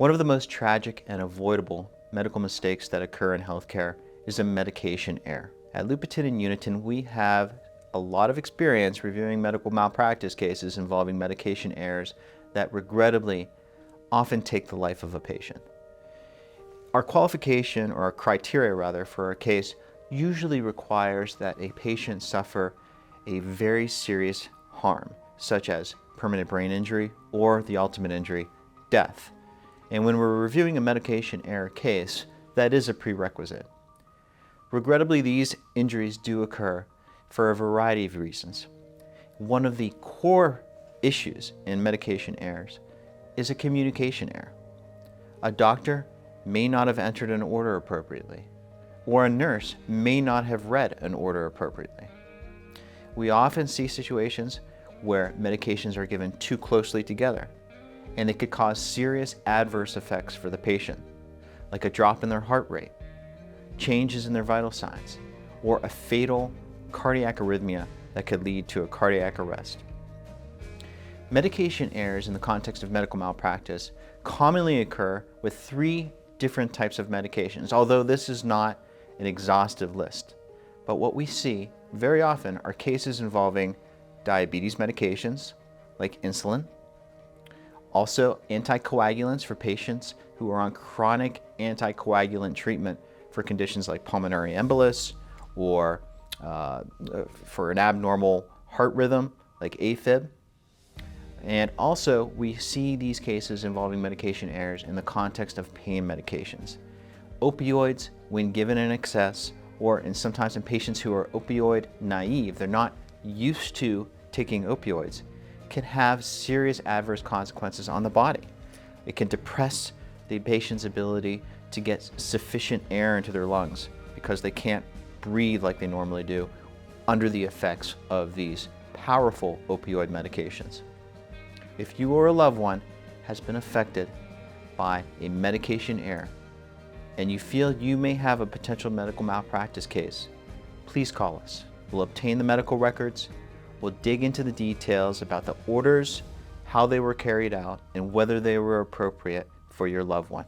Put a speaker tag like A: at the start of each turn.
A: One of the most tragic and avoidable medical mistakes that occur in healthcare is a medication error. At Louboutin and Uniton, we have a lot of experience reviewing medical malpractice cases involving medication errors that regrettably often take the life of a patient. Our qualification, or our criteria rather, for a case usually requires that a patient suffer a very serious harm, such as permanent brain injury or the ultimate injury, death. And when we're reviewing a medication error case, that is a prerequisite. Regrettably, these injuries do occur for a variety of reasons. One of the core issues in medication errors is a communication error. A doctor may not have entered an order appropriately, or a nurse may not have read an order appropriately. We often see situations where medications are given too closely together, and it could cause serious adverse effects for the patient, like a drop in their heart rate, changes in their vital signs, or a fatal cardiac arrhythmia that could lead to a cardiac arrest. Medication errors in the context of medical malpractice commonly occur with 3 different types of medications, although this is not an exhaustive list. But what we see very often are cases involving diabetes medications like insulin, also anticoagulants for patients who are on chronic anticoagulant treatment for conditions like pulmonary embolus, or for an abnormal heart rhythm like AFib. And also we see these cases involving medication errors in the context of pain medications. Opioids, when given in excess, or sometimes in patients who are opioid naive, they're not used to taking opioids, can have serious adverse consequences on the body. It can depress the patient's ability to get sufficient air into their lungs because they can't breathe like they normally do under the effects of these powerful opioid medications. If you or a loved one has been affected by a medication error and you feel you may have a potential medical malpractice case, please call us. We'll obtain the medical records, we'll dig into the details about the orders, how they were carried out, and whether they were appropriate for your loved one.